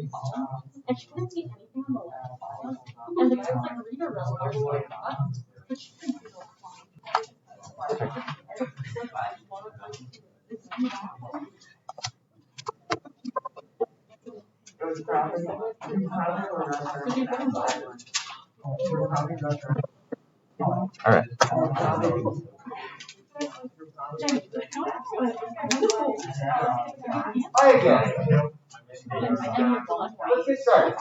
column, and she couldn't see anything on the left column. And the guy was like, read a row, there's like that. But she couldn't see the left All right. Hi again. Let's get started.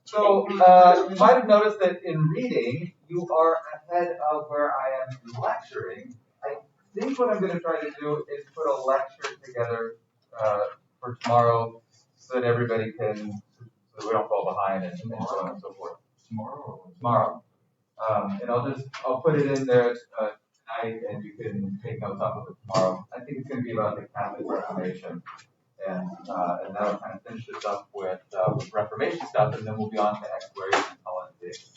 So you might have noticed that in reading, you are ahead of where I am lecturing. I think what I'm going to try to do is put a lecture together for tomorrow so that everybody can, so we don't fall behind and so on and so forth. Tomorrow. And I'll put it in there tonight, and you can take notes off of it tomorrow. I think it's going to be about the Catholic Reformation, and that'll kind of finish this up with Reformation stuff, and then we'll be on to exploration and colonization.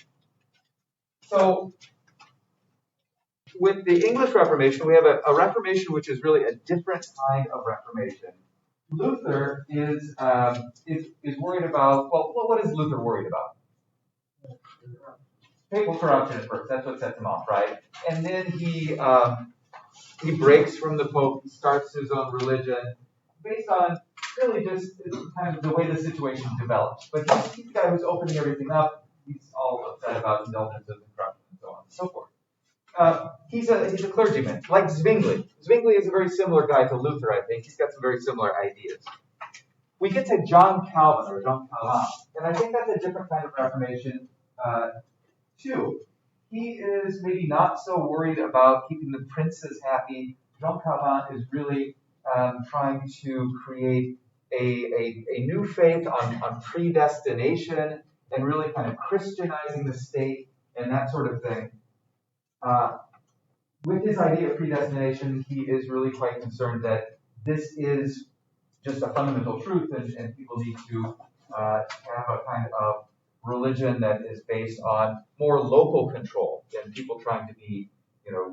So, with the English Reformation, we have a Reformation which is really a different kind of Reformation. Luther is worried about, well, what is Luther worried about? Papal corruption at first. That's what sets him off, right? And then he breaks from the Pope. He starts his own religion based on really just kind of the way the situation develops. But he's the guy who's opening everything up. He's all upset about indulgences and corruption and so on and so forth. He's a clergyman, like Zwingli. Zwingli is a very similar guy to Luther, I think. He's got some very similar ideas. We get to John Calvin, and I think that's a different kind of Reformation. Too. He is maybe not so worried about keeping the princes happy. Jean Calvin is really trying to create a new faith on predestination and really kind of Christianizing the state and that sort of thing. With his idea of predestination, he is really quite concerned that this is just a fundamental truth and people need to have a kind of religion that is based on more local control than people trying to be,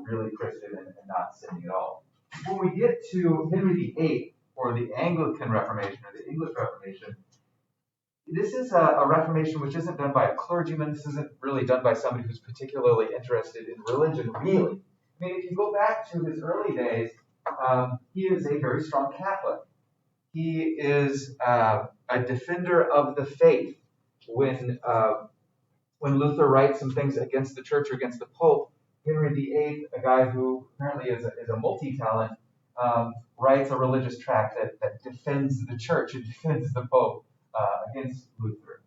really Christian and not sinning at all. When we get to Henry VIII, or the Anglican Reformation, or the English Reformation, this is a Reformation which isn't done by a clergyman. This isn't really done by somebody who's particularly interested in religion, really. I mean, if you go back to his early days, he is a very strong Catholic. He is a defender of the faith. When Luther writes some things against the church or against the Pope, Henry VIII, a guy who apparently is a multi-talent, writes a religious tract that defends the church and defends the Pope against Luther.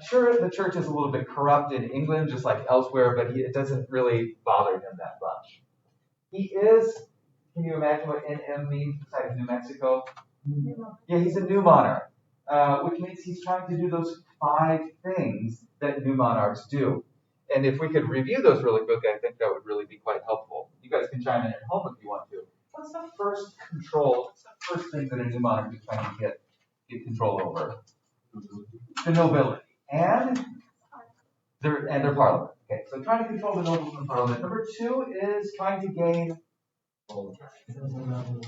Sure, the church is a little bit corrupt in England, just like elsewhere, but it doesn't really bother him that much. He is, can you imagine what NM means besides New Mexico? Yeah, he's a new monarch. Which means he's trying to do those 5 things that new monarchs do. And if we could review those really quick, I think that would really be quite helpful. You guys can chime in at home if you want to. What's the first thing that a new monarch is trying to get control over? The nobility. And their parliament. Okay, so trying to control the nobles and parliament. Number 2 is trying to gain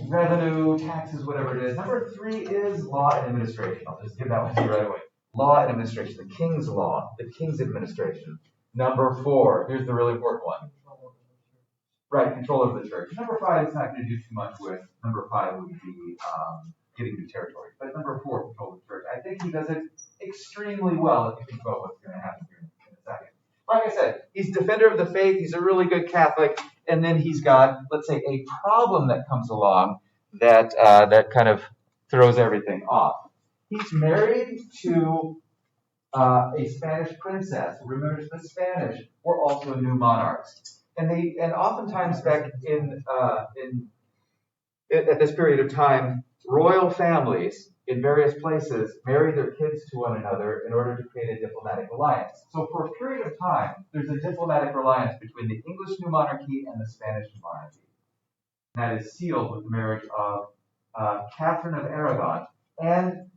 revenue, taxes, whatever it is. Number 3 is law and administration. I'll just give that one to you right away. Law and administration, the king's law, the king's administration. Number 4, here's the really important one. Right, control of the church. Number 5 is not going to do too much with. Number 5 would be getting new territory. But number 4, control of the church. I think he does it extremely well if you think about what's going to happen here in a second. Like I said, he's defender of the faith. He's a really good Catholic. And then he's got, let's say, a problem that comes along that kind of throws everything off. He's married to a Spanish princess. Remember, the Spanish were also new monarchs, and oftentimes back at this period of time, royal families in various places marry their kids to one another in order to create a diplomatic alliance. So for a period of time, there's a diplomatic alliance between the English new monarchy and the Spanish new monarchy. And that is sealed with the marriage of Catherine of Aragon. And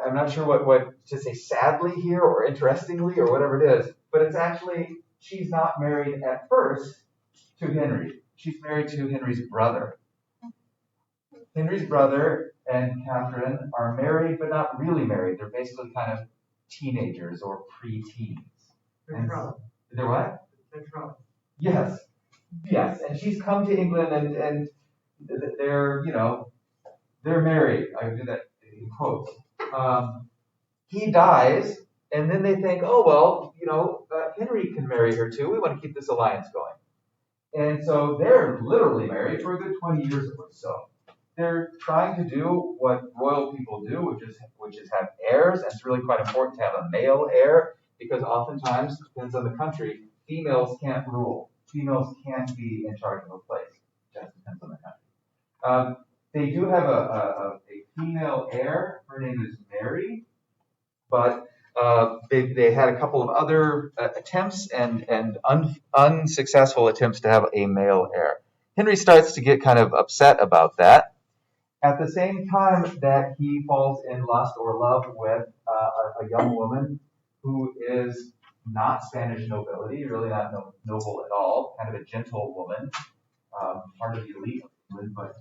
I'm not sure what to say sadly here or interestingly or whatever it is, but it's actually, she's not married at first to Henry. She's married to Henry's brother. Henry's brother and Catherine are married, but not really married. They're basically kind of teenagers or pre-teens. They're what? Yes. Yes. And she's come to England and they're, they're married. I do that in quotes. He dies, and then they think, oh, well, Henry can marry her too. We want to keep this alliance going. And so they're literally married for a good 20 years or so. They're trying to do what royal people do, which is have heirs, and it's really quite important to have a male heir, because oftentimes, depends on the country, females can't rule. Females can't be in charge of a place. It just depends on the country. They do have a female heir. Her name is Mary, but they had a couple of other attempts and unsuccessful attempts to have a male heir. Henry starts to get kind of upset about that. At the same time that he falls in lust or love with a young woman who is not Spanish nobility, really not noble at all, kind of a gentle woman, part of the elite, but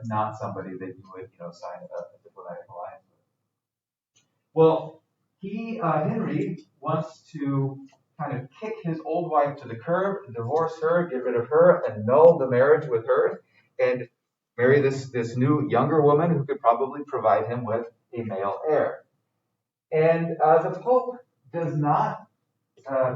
not somebody that you would sign a diplomatic alliance with. Well, Henry wants to kind of kick his old wife to the curb, divorce her, get rid of her, annul the marriage with her, and marry this new younger woman who could probably provide him with a male heir. And the Pope does not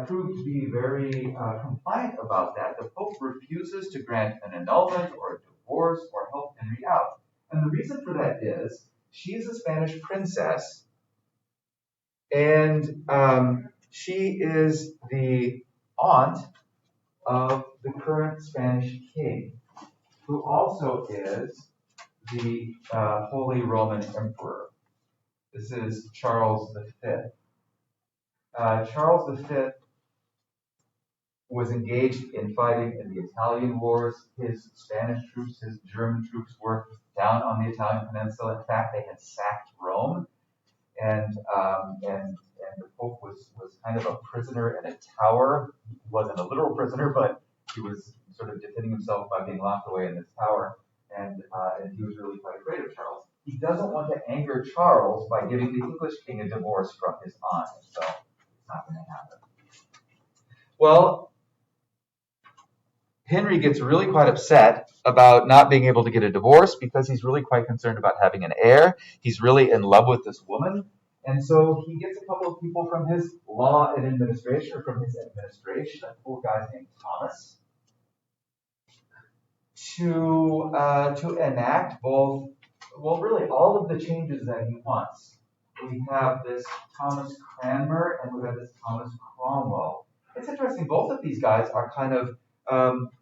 prove to be very compliant about that. The Pope refuses to grant an annulment or a divorce or help Henry out. And the reason for that is she's a Spanish princess, and she is the aunt of the current Spanish king, who also is the Holy Roman Emperor. This is Charles V. Charles V was engaged in fighting in the Italian wars. His Spanish troops, his German troops were down on the Italian peninsula. In fact, they had sacked Rome, and the Pope was kind of a prisoner in a tower. He wasn't a literal prisoner, but he was sort of defending himself by being locked away in this tower, and he was really quite afraid of Charles. He doesn't want to anger Charles by giving the English king a divorce from his aunt, so it's not going to happen. Well, Henry gets really quite upset about not being able to get a divorce because he's really quite concerned about having an heir. He's really in love with this woman. And so he gets a couple of people from his law and administration, or from his administration, a cool guy named Thomas, to enact both, well, really all of the changes that he wants. We have this Thomas Cranmer and we have this Thomas Cromwell. It's interesting, both of these guys are kind of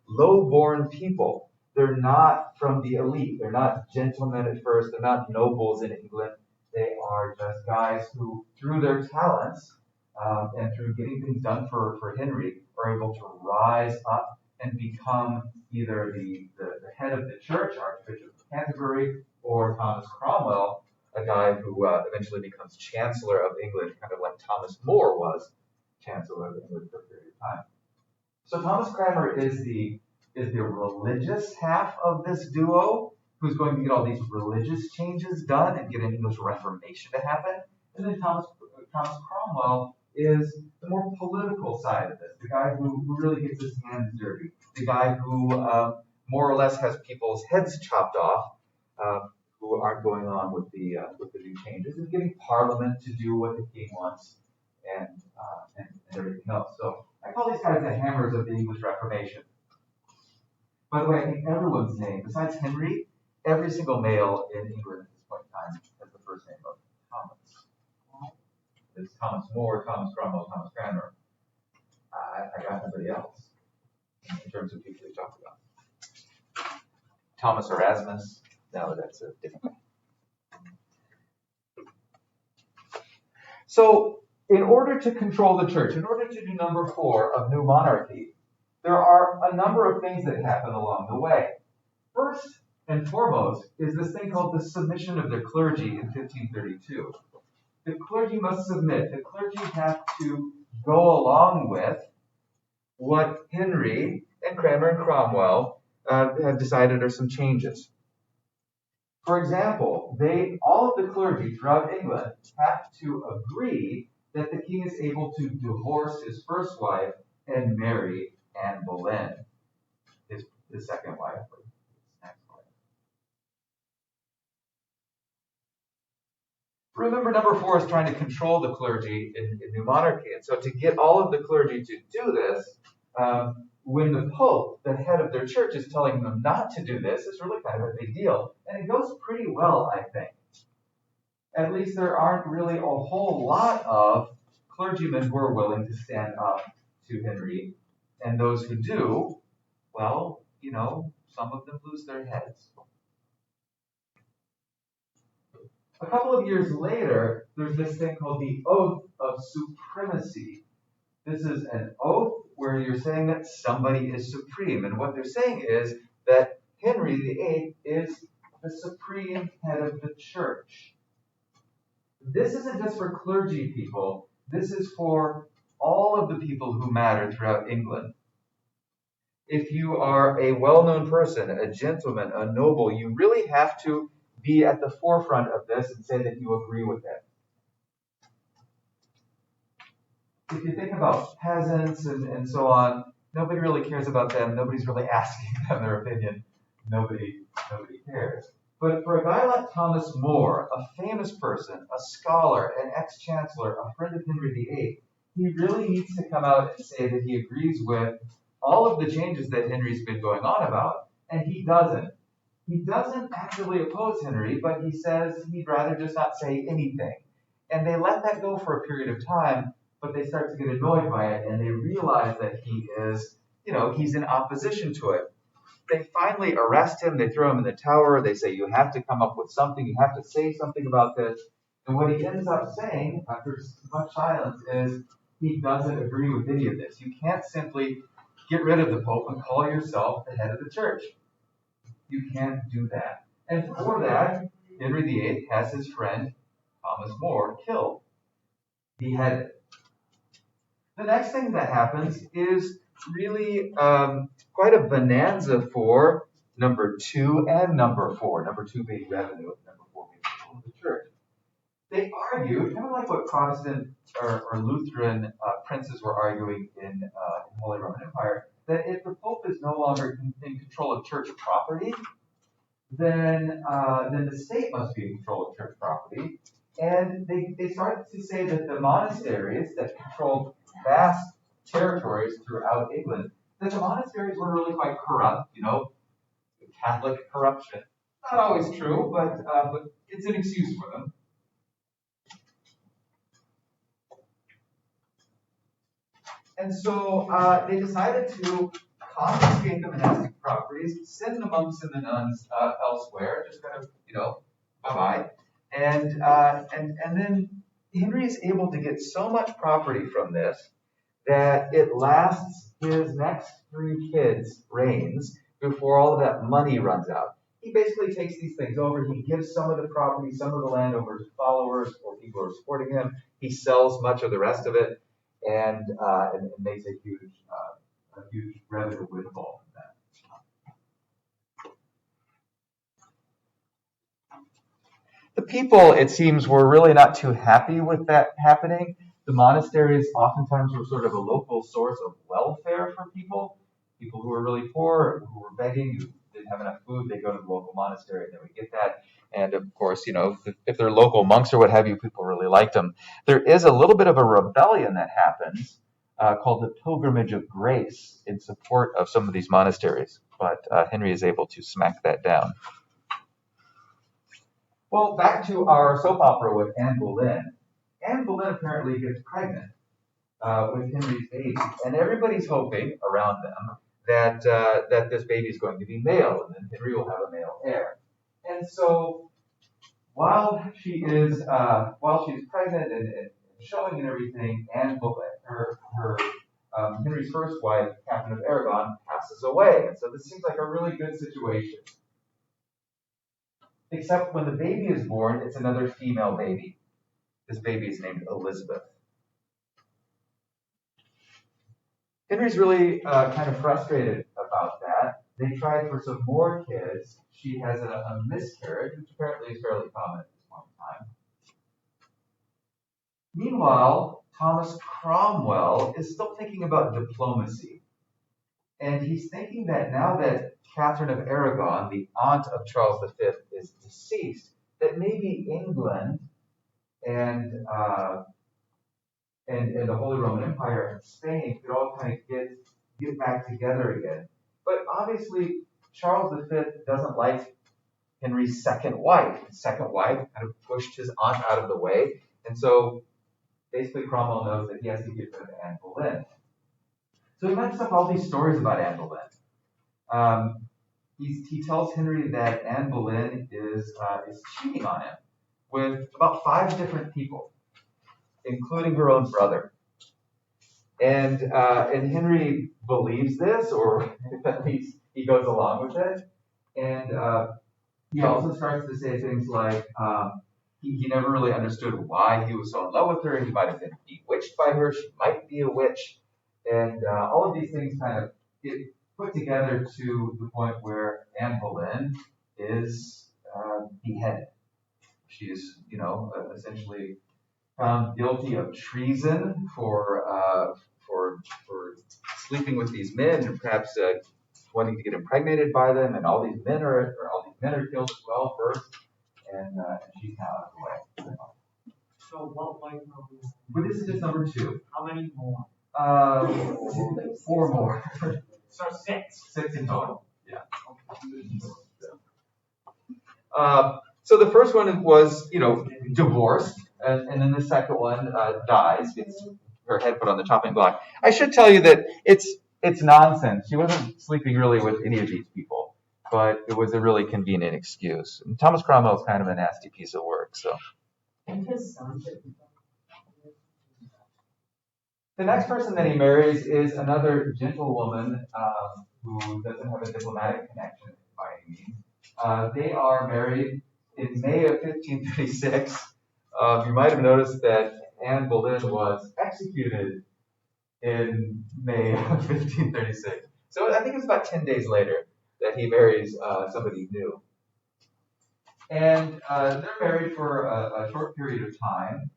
low-born people. They're not from the elite. They're not gentlemen at first. They're not nobles in England. They are just guys who, through their talents and through getting things done for Henry, are able to rise up and become either the head of the church, Archbishop of Canterbury, or Thomas Cromwell, a guy who eventually becomes Chancellor of England, kind of like Thomas More was Chancellor of England for a period of time. So Thomas Cranmer is the religious half of this duo, who's going to get all these religious changes done and get an English Reformation to happen. And then Thomas Cromwell is the more political side of this, the guy who really gets his hands dirty, the guy who more or less has people's heads chopped off, who aren't going on with the new changes, and getting Parliament to do what the king wants, and everything else. So I call these guys the hammers of the English Reformation. By the way, I think everyone's name, besides Henry, every single male in England at this point in time has the first name of Thomas. It's Thomas More, Thomas Cromwell, Thomas Cranmer. I got nobody else in terms of people we talked about. Thomas Erasmus. No, that's a different guy. So, in order to control the church, in order to do number 4 of New Monarchy, there are a number of things that happen along the way. First and foremost is this thing called the submission of the clergy in 1532. The clergy must submit. The clergy have to go along with what Henry and Cranmer and Cromwell have decided are some changes. For example, all of the clergy throughout England have to agree that the king is able to divorce his first wife and marry Anne Boleyn, his second wife, or his next wife. Remember, number 4 is trying to control the clergy in new monarchy. And so to get all of the clergy to do this, when the Pope, the head of their church, is telling them not to do this, it's really kind of a big deal. And it goes pretty well, I think. At least there aren't really a whole lot of clergymen who are willing to stand up to Henry. And those who do, well, some of them lose their heads. A couple of years later, there's this thing called the Oath of Supremacy. This is an oath where you're saying that somebody is supreme. And what they're saying is that Henry VIII is the supreme head of the church. This isn't just for clergy people. This is for all of the people who matter throughout England. If you are a well-known person, a gentleman, a noble, you really have to be at the forefront of this and say that you agree with it. If you think about peasants and so on, nobody really cares about them. Nobody's really asking them their opinion. Nobody cares. But for a guy like Thomas More, a famous person, a scholar, an ex-chancellor, a friend of Henry VIII, he really needs to come out and say that he agrees with all of the changes that Henry's been going on about, and he doesn't. He doesn't actively oppose Henry, but he says he'd rather just not say anything. And they let that go for a period of time, but they start to get annoyed by it, and they realize that he is, he's in opposition to it. They finally arrest him, they throw him in the tower, they say, you have to come up with something, you have to say something about this. And what he ends up saying, after much silence, is he doesn't agree with any of this. You can't simply get rid of the Pope and call yourself the head of the church. You can't do that. And for that, Henry VIII has his friend Thomas More killed, beheaded. The next thing that happens is really quite a bonanza for number 2 and number 4. Number 2 being revenue, number 4 being control of the church. They argued, kind of like what Protestant or Lutheran princes were arguing in the Holy Roman Empire, that if the Pope is no longer in control of church property, then the state must be in control of church property. And they started to say that the monasteries that controlled vast territories throughout England, that the monasteries were really quite corrupt, Catholic corruption. Not always true, but it's an excuse for them. And so they decided to confiscate the monastic properties, send the monks and the nuns elsewhere, just kind of, bye-bye. And then Henry is able to get so much property from this that it lasts his next 3 kids' reigns before all of that money runs out. He basically takes these things over. He gives some of the property, some of the land over to followers or people who are supporting him. He sells much of the rest of it and makes a huge revenue windfall from that. The people, it seems, were really not too happy with that happening. The monasteries oftentimes were sort of a local source of welfare for people who were really poor, who were begging, who didn't have enough food, they go to the local monastery and they would get that. And of course, if they're local monks or what have you, people really liked them. There is a little bit of a rebellion that happens called the Pilgrimage of Grace in support of some of these monasteries. But Henry is able to smack that down. Well, back to our soap opera with Anne Boleyn. Anne Boleyn apparently gets pregnant with Henry's baby, and everybody's hoping around them that this baby is going to be male, and then Henry will have a male heir. And so, while she's pregnant and showing and everything, Anne Boleyn, her Henry's first wife, Catherine of Aragon, passes away, and so this seems like a really good situation. Except when the baby is born, it's another female baby. This baby is named Elizabeth. Henry's really kind of frustrated about that. They tried for some more kids. She has a miscarriage, which apparently is fairly common at this point in time. Meanwhile, Thomas Cromwell is still thinking about diplomacy. And he's thinking that now that Catherine of Aragon, the aunt of Charles V, is deceased, that maybe England and the Holy Roman Empire and Spain could all kind of get back together again. But obviously, Charles V doesn't like Henry's second wife. His second wife kind of pushed his aunt out of the way. And so basically Cromwell knows that he has to get rid of Anne Boleyn. So he makes up all these stories about Anne Boleyn. He tells Henry that Anne Boleyn is cheating on him with about 5 different people, including her own brother. And Henry believes this, or at least he goes along with it. And he also starts to say things like he never really understood why he was so in love with her. He might have been bewitched by her. She might be a witch. And all of these things kind of get put together to the point where Anne Boleyn is beheaded. She is, essentially found guilty of treason for sleeping with these men and perhaps wanting to get impregnated by them. And all these men are killed as well first, and she's now out of the way. So what wife are we on? But this is just number 2. How many more? 4 more. So 6. 6 in total. Yeah. So the first one was, divorced, and then the second one dies, gets her head put on the chopping block. I should tell you that it's nonsense. She wasn't sleeping really with any of these people, but it was a really convenient excuse. And Thomas Cromwell is kind of a nasty piece of work. So. And his son. The next person that he marries is another gentlewoman who doesn't have a diplomatic connection by any means. They are married in May of 1536. You might have noticed that Anne Boleyn was executed in May of 1536. So I think it was about 10 days later that he marries somebody new. And they're married for a short period of time.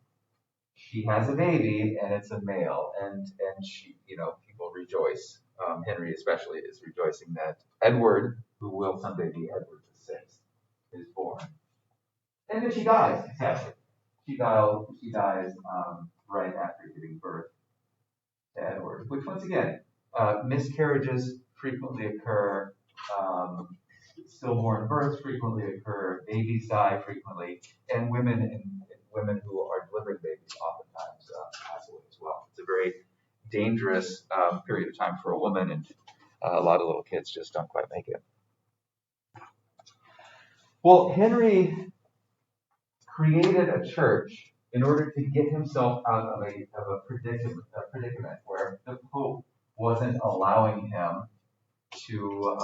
She has a baby, and it's a male, and she, people rejoice. Henry especially is rejoicing that Edward, who will someday be Edward VI, is born. And then she dies, sadly. She dies right after giving birth to Edward, which once again, miscarriages frequently occur, stillborn births frequently occur, babies die frequently, and women who are delivering babies oftentimes pass away as well. It's a very dangerous period of time for a woman, and a lot of little kids just don't quite make it. Well, Henry created a church in order to get himself out of a predicament where the Pope wasn't allowing him to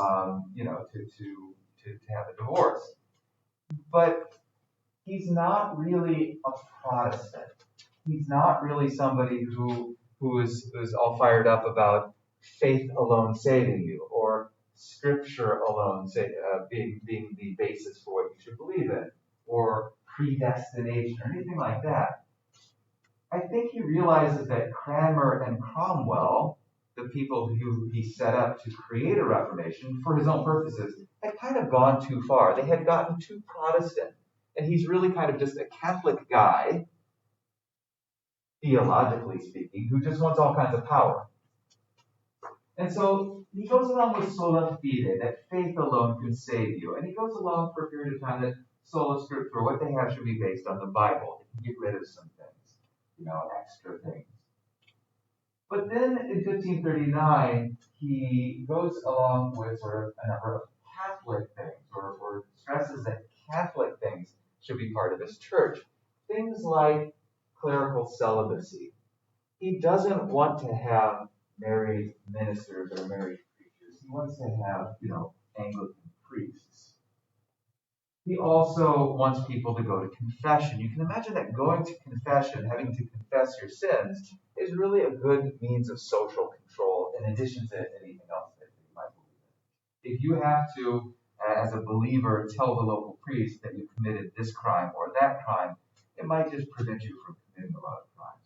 have a divorce. But he's not really a Protestant. He's not really somebody who is all fired up about faith alone saving you, or Scripture alone being the basis for what you should believe in, or predestination, or anything like that. I think he realizes that Cranmer and Cromwell, the people who he set up to create a Reformation for his own purposes, had kind of gone too far. They had gotten too Protestant. And he's really kind of just a Catholic guy, theologically speaking, who just wants all kinds of power. And so he goes along with sola fide, that faith alone can save you. And he goes along for a period of time that sola scriptura, what they have should be based on the Bible. They can get rid of some things, extra things. But then in 1539, he goes along with sort of a number of Catholic things, or stresses that Catholic things should be part of his church. Things like clerical celibacy. He doesn't want to have married ministers or married preachers. He wants to have, Anglican priests. He also wants people to go to confession. You can imagine that going to confession, having to confess your sins, is really a good means of social control in addition to anything else that you might believe if you have to, as a believer, tell the local priest that you committed this crime or that crime, it might just prevent you from committing a lot of crimes.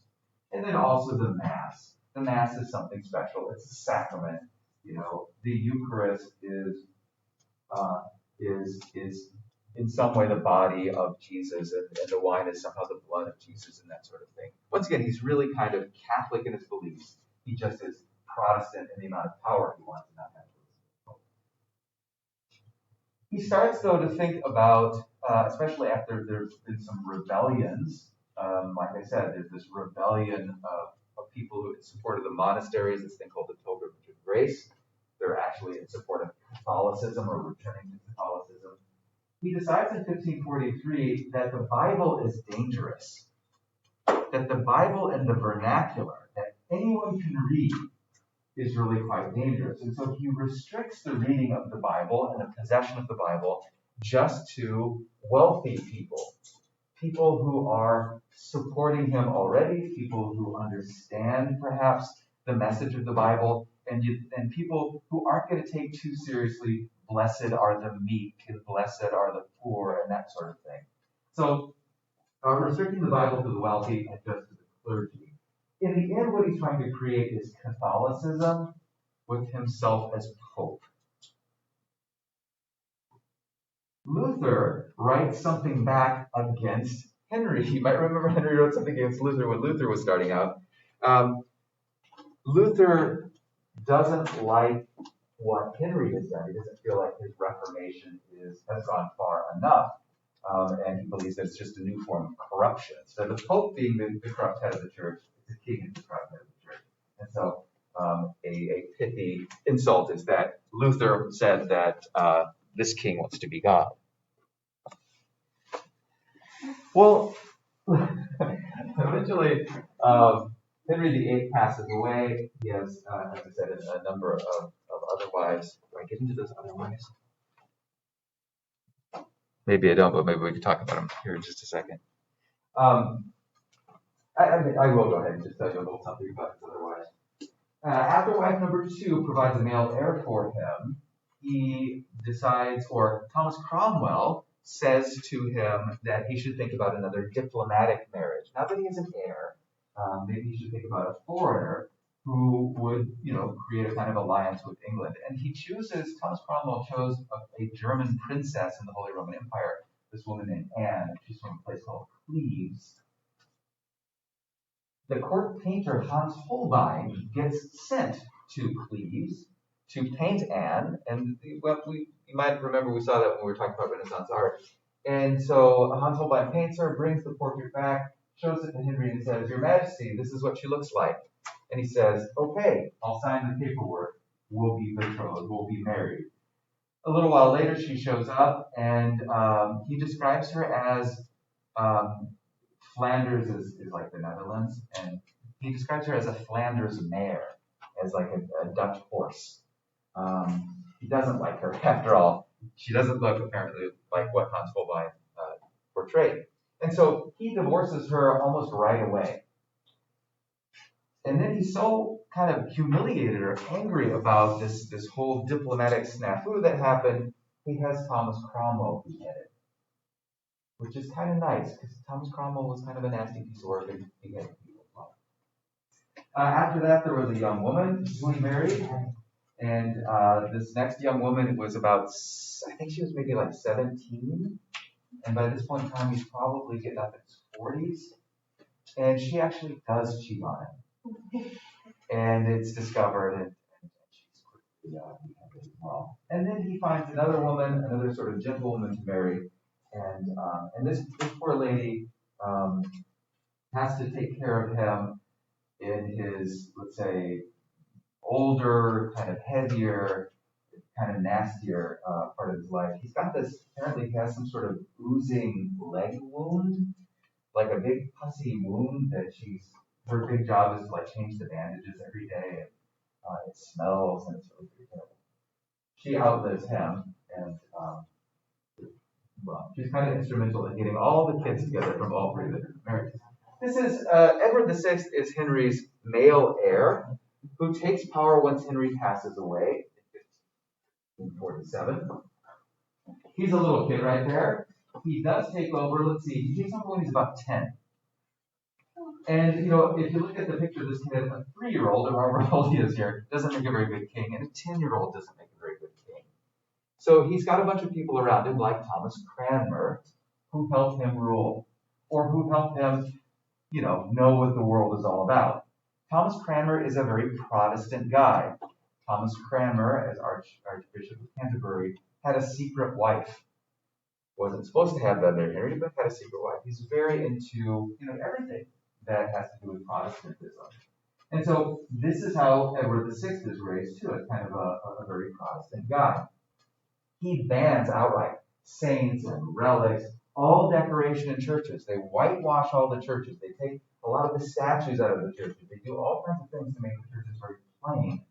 And then also the Mass. The Mass is something special. It's a sacrament. The Eucharist is in some way the body of Jesus, and the wine is somehow the blood of Jesus, and that sort of thing. Once again, he's really kind of Catholic in his beliefs. He just is Protestant in the amount of power he wants to not have. He starts, though, to think about, especially after there's been some rebellions. Like I said, there's this rebellion of people who in support of the monasteries, this thing called the Pilgrimage of Grace. They're actually in support of Catholicism or returning to Catholicism. He decides in 1543 that the Bible is dangerous, that the Bible and the vernacular that anyone can read is really quite dangerous. And so he restricts the reading of the Bible and the possession of the Bible just to wealthy people, people who are supporting him already, people who understand perhaps the message of the Bible, and people who aren't going to take too seriously, blessed are the meek and blessed are the poor and that sort of thing. So restricting the Bible to the wealthy and just to the clergy. In the end, what he's trying to create is Catholicism with himself as Pope. Luther writes something back against Henry. You might remember Henry wrote something against Luther when Luther was starting out. Luther doesn't like what Henry has done. He doesn't feel like his Reformation has gone far enough. And he believes that it's just a new form of corruption. So the Pope being the corrupt head of the church, the king is the corrupt head of the church. And so a pithy insult is that Luther said that this king wants to be God. Well, eventually, Henry VIII passes away. He has, as I said, a number of other wives. Do I get into those other wives? Maybe I don't, but maybe we can talk about them here in just a second. I will go ahead and just tell you a little something about his other wives. After wife number 2 provides a male heir for him, he decides, or Thomas Cromwell says to him that he should think about another diplomatic marriage. Now that he has an heir, maybe he should think about a foreigner who would, create a kind of alliance with England. And Thomas Cromwell chose a German princess in the Holy Roman Empire, this woman named Anne. She's from a place called Cleves. The court painter Hans Holbein gets sent to Cleves to paint Anne, and you might remember we saw that when we were talking about Renaissance art. And so Hans Holbein paints her, brings the portrait back, shows it to Henry, and says, "Your Majesty, this is what she looks like." And he says, "Okay, I'll sign the paperwork. We'll be betrothed. We'll be married." A little while later, she shows up, and he describes her as Flanders is like the Netherlands, and he describes her as a Flanders mare, as like a Dutch horse. He doesn't like her, after all. She doesn't look apparently like what Hans Holbein portrayed. And so he divorces her almost right away. And then he's so kind of humiliated or angry about this whole diplomatic snafu that happened, he has Thomas Cromwell beheaded. Which is kind of nice, because Thomas Cromwell was kind of a nasty piece of work and beheaded people. After that, there was a young woman who he married. And this next young woman was about, I think she was maybe like 17. And by this point in time, he's probably getting up in his 40s. And she actually does cheat on him. And it's discovered, and she's quickly beheaded as well. And then he finds another woman, another sort of gentlewoman to marry. And this poor lady has to take care of him in his, let's say, older, kind of heavier, kind of nastier part of his life. He's got this, apparently he has some sort of oozing leg wound, like a big pussy wound that her big job is to like change the bandages every day, and it smells, and it's really terrible. She outlives him, and she's kind of instrumental in getting all the kids together from all 3 of the different marriages. This is, Edward VI is Henry's male heir, who takes power once Henry passes away. 1847. He's a little kid right there. He does take over, let's see, he takes over when he's about 10. And, if you look at the picture of this kid, a 3-year-old, or however old he is here, doesn't make a very good king, and a 10-year-old doesn't make a very good king. So he's got a bunch of people around him, like Thomas Cranmer, who helped him rule, or who helped him, know what the world is all about. Thomas Cranmer is a very Protestant guy. Thomas Cranmer, as Archbishop of Canterbury, had a secret wife. Wasn't supposed to have that there, Henry, but had a secret wife. He's very into, everything that has to do with Protestantism. And so this is how Edward VI is raised too, as kind of a very Protestant guy. He bans outright saints and relics, all decoration in churches. They whitewash all the churches. They take a lot of the statues out of the churches. They do all kinds of things to make the churches very plain.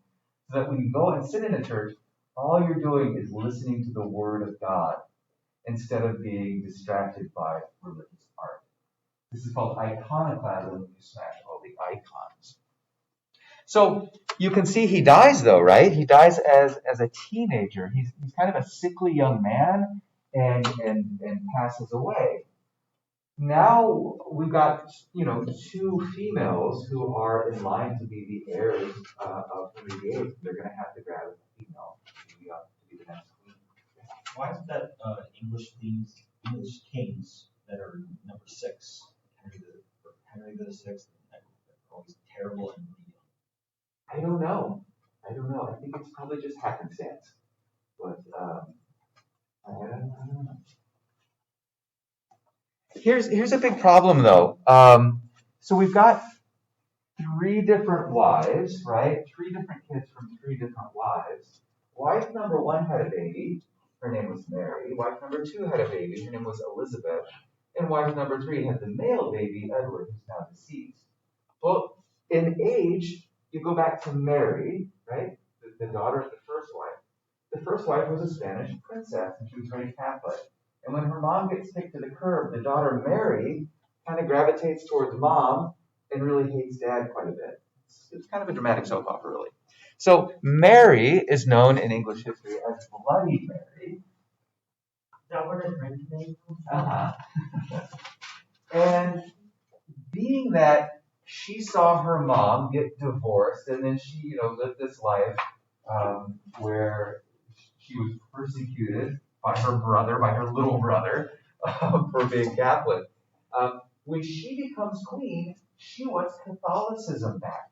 So that when you go and sit in a church, all you're doing is listening to the Word of God instead of being distracted by religious art. This is called iconoclasm when you smash all the icons. So you can see he dies though, right? He dies as a teenager. He's kind of a sickly young man and passes away. Now we've got, 2 females who are in line to be the heirs of Henry VIII. They're going to have to grab a female to be the next queen. Why is that English kings that are number 6, Henry the Sixth, are always terrible and really young? I don't know. I think it's probably just happenstance. But I don't know. Here's a big problem though. So we've got 3 different wives, right? 3 different kids from 3 different wives. Wife number 1 had a baby. Her name was Mary. Wife number 2 had a baby. Her name was Elizabeth. And wife number 3 had the male baby, Edward, who's now deceased. Well, in age, you go back to Mary, right? The daughter of the first wife. The first wife was a Spanish princess, and she was very Catholic. And when her mom gets kicked to the curb, the daughter Mary kind of gravitates towards mom and really hates dad quite a bit. It's kind of a dramatic soap opera, really. So Mary is known in English history as Bloody Mary. Is that where the French name comes from? Uh-huh. And being that she saw her mom get divorced, and then she, lived this life where she was persecuted by her little brother, for being Catholic. When she becomes queen, she wants Catholicism back.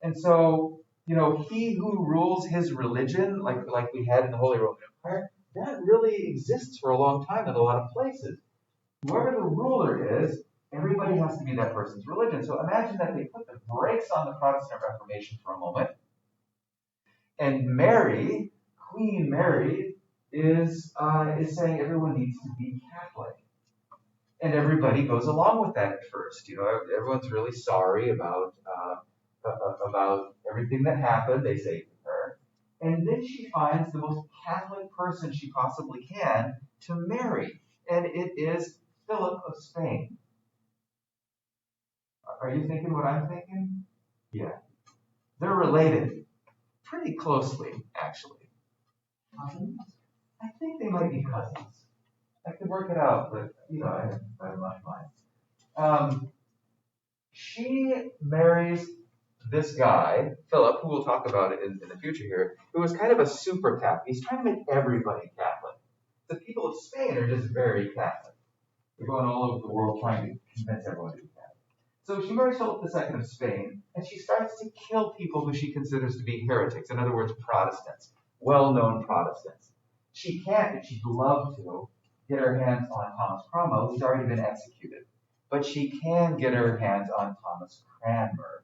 And so, he who rules his religion, like we had in the Holy Roman Empire, that really exists for a long time in a lot of places. Whoever the ruler is, everybody has to be that person's religion. So imagine that they put the brakes on the Protestant Reformation for a moment. And Mary, Queen Mary, is saying everyone needs to be Catholic. And everybody goes along with that at first. Everyone's really sorry about everything that happened, they say to her. And then she finds the most Catholic person she possibly can to marry. And it is Philip of Spain. Are you thinking what I'm thinking? Yeah. They're related pretty closely, actually. Cousins? I think they might be cousins. I could work it out, but, I haven't much mind. She marries this guy, Philip, who we'll talk about in the future here, who is kind of a super Catholic. He's trying to make everybody Catholic. The people of Spain are just very Catholic. They're going all over the world trying to convince everyone to be Catholic. So she marries Philip II of Spain, and she starts to kill people who she considers to be heretics, in other words, Protestants, well-known Protestants. She can't, but she'd love to, get her hands on Thomas Cromwell, who's already been executed. But she can get her hands on Thomas Cranmer,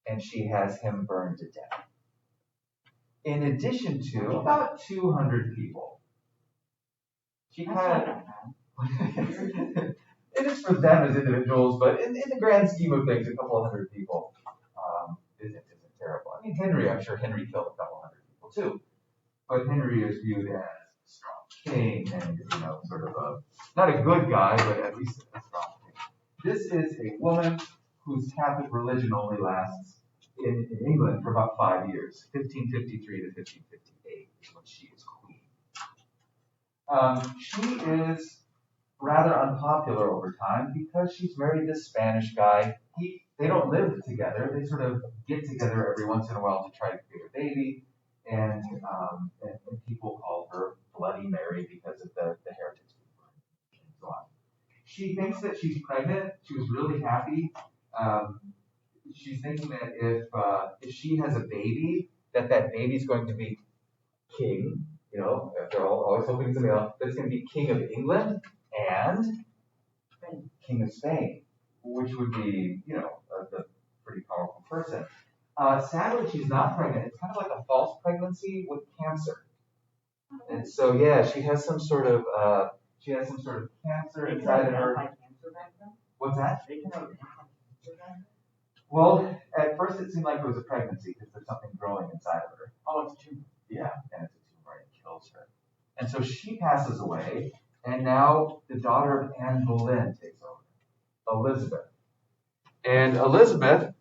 and she has him burned to death. In addition to about 200 people. She kind of... It is for them as individuals, but in the grand scheme of things, a couple of hundred people isn't terrible. I mean, I'm sure Henry killed a couple hundred people too. But Henry is viewed as a strong king and, sort of not a good guy, but at least a strong king. This is a woman whose Catholic religion only lasts in England for about 5 years, 1553 to 1558. when she is queen. She is rather unpopular over time because she's married this Spanish guy. They don't live together. They sort of get together every once in a while to try to create a baby, and people call her Bloody Mary because of the heretics and so on. She thinks that she's pregnant. She was really happy. She's thinking that if she has a baby, that baby's going to be king. You know, they're always hoping something else. That's going to be king of England and king of Spain, which would be, you know, a pretty powerful person. Sadly, she's not pregnant. It's kind of like a false pregnancy with cancer. And so, yeah, she has some sort of cancer inside of her. What's that? Well, at first it seemed like it was a pregnancy because there's something growing inside of her. Oh, it's a tumor. Yeah, and it's a tumor and it kills her. And so she passes away, and now the daughter of Anne Boleyn takes over, Elizabeth. And Elizabeth,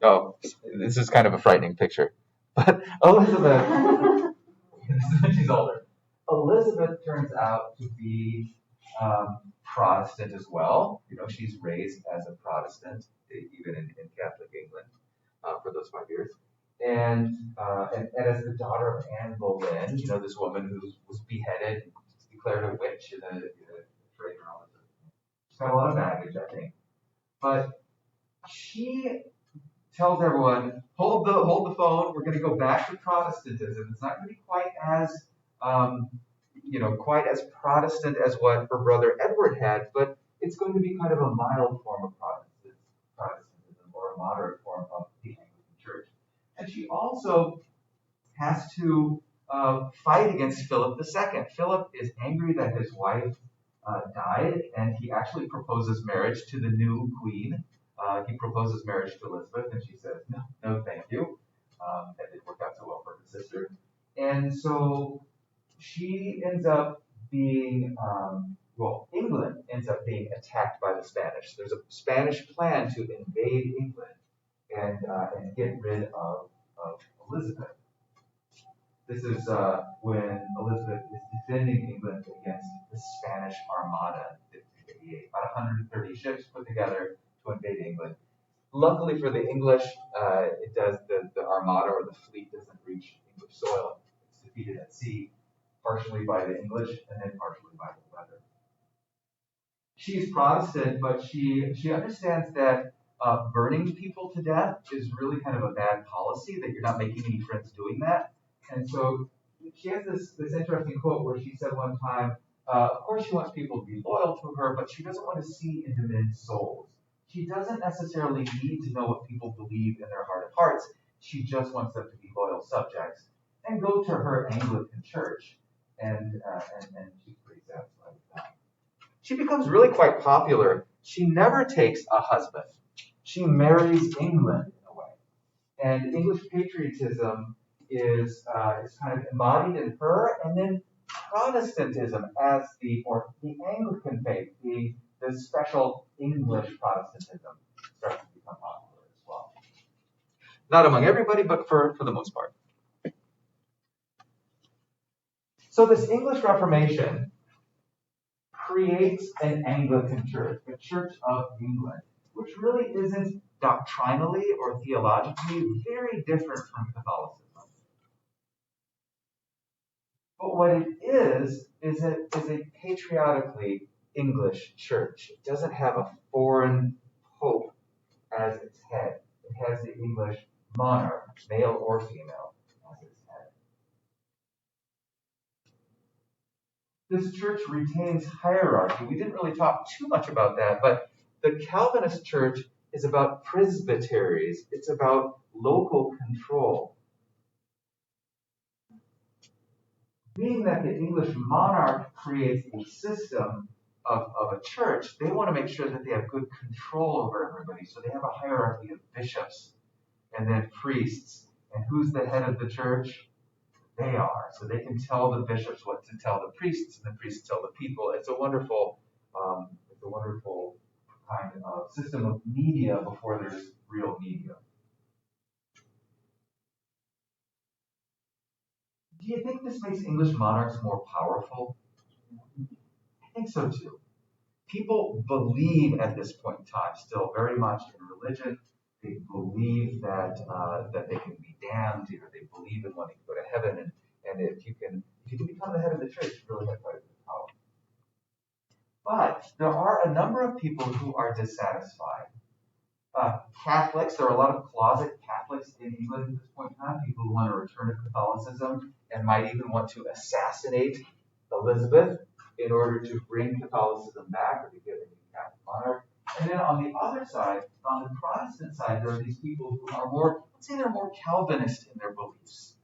oh, this is kind of a frightening picture, but Elizabeth, this is when she's older. Elizabeth turns out to be Protestant as well. You know, she's raised as a Protestant, even in Catholic England, for those 5 years. And as the daughter of Anne Boleyn, you know, this woman who was beheaded, declared a witch and a traitor and all this. She's got a lot of baggage, I think. But she tells everyone, hold the phone. We're going to go back to Protestantism. It's not going to be quite as quite as Protestant as what her brother Edward had, but it's going to be kind of a mild form of Protestantism or a moderate form of the Anglican Church. And she also has to fight against Philip II. Philip is angry that his wife died, and he actually proposes marriage to the new queen. He proposes marriage to Elizabeth, and she says, no, thank you. That didn't work out so well for her sister. And so she ends up being, England ends up being attacked by the Spanish. There's a Spanish plan to invade England and get rid of Elizabeth. This is when Elizabeth is defending England against the Spanish Armada in 1588. About 130 ships put together to invade England. Luckily for the English, the Armada or the fleet doesn't reach English soil. It's defeated at sea, partially by the English and then partially by the weather. She's Protestant, but she understands that burning people to death is really kind of a bad policy, that you're not making any friends doing that. And so she has this interesting quote where she said one time, of course she wants people to be loyal to her, but she doesn't want to see into men's souls. She doesn't necessarily need to know what people believe in their heart of hearts. She just wants them to be loyal subjects and go to her Anglican church. And she's pretty satisfied with that. She becomes really quite popular. She never takes a husband. She marries England in a way. And English patriotism is kind of embodied in her, and then Protestantism as the Anglican faith, the special English Protestantism, starts to become popular as well. Not among everybody, but for the most part. So this English Reformation creates an Anglican church, the Church of England, which really isn't doctrinally or theologically very different from Catholicism. But what it is a patriotically English church. It doesn't have a foreign pope as its head. It has the English monarch, male or female, as its head. This church retains hierarchy. We didn't really talk too much about that, but the Calvinist church is about presbyteries. It's about local control. Being that the English monarch creates a system of a church, they want to make sure that they have good control over everybody. So they have a hierarchy of bishops and then priests. And who's the head of the church? They are. So they can tell the bishops what to tell the priests, and the priests tell the people. It's a wonderful kind of system of media before there's real media. Do you think this makes English monarchs more powerful? I think so too. People believe at this point in time still very much in religion. They believe that they can be damned. They believe in wanting to go to heaven, and if you can become the head of the church, you really have quite a bit of power. But there are a number of people who are dissatisfied. Catholics, there are a lot of closet Catholics in England at this point in time, people who want to return to Catholicism and might even want to assassinate Elizabeth in order to bring Catholicism back or to get a new Catholic monarch. And then on the other side, on the Protestant side, there are these people who are more, let's say they're more Calvinist in their beliefs.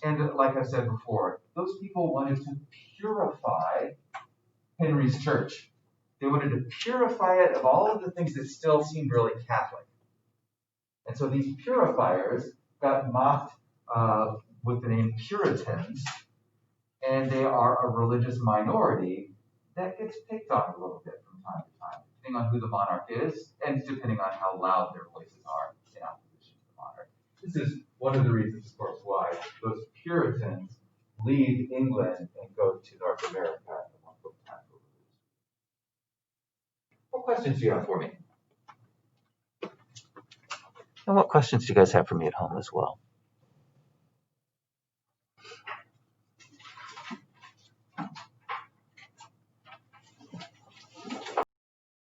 And like I said before, those people wanted to purify Henry's church. They wanted to purify it of all of the things that still seemed really Catholic. And so these purifiers got mocked with the name Puritans, and they are a religious minority that gets picked on a little bit from time to time, depending on who the monarch is, and depending on how loud their voices are in opposition to the monarch. This is one of the reasons, of course, why those Puritans leave England and go to North America. What questions do you have for me? And what questions do you guys have for me at home as well?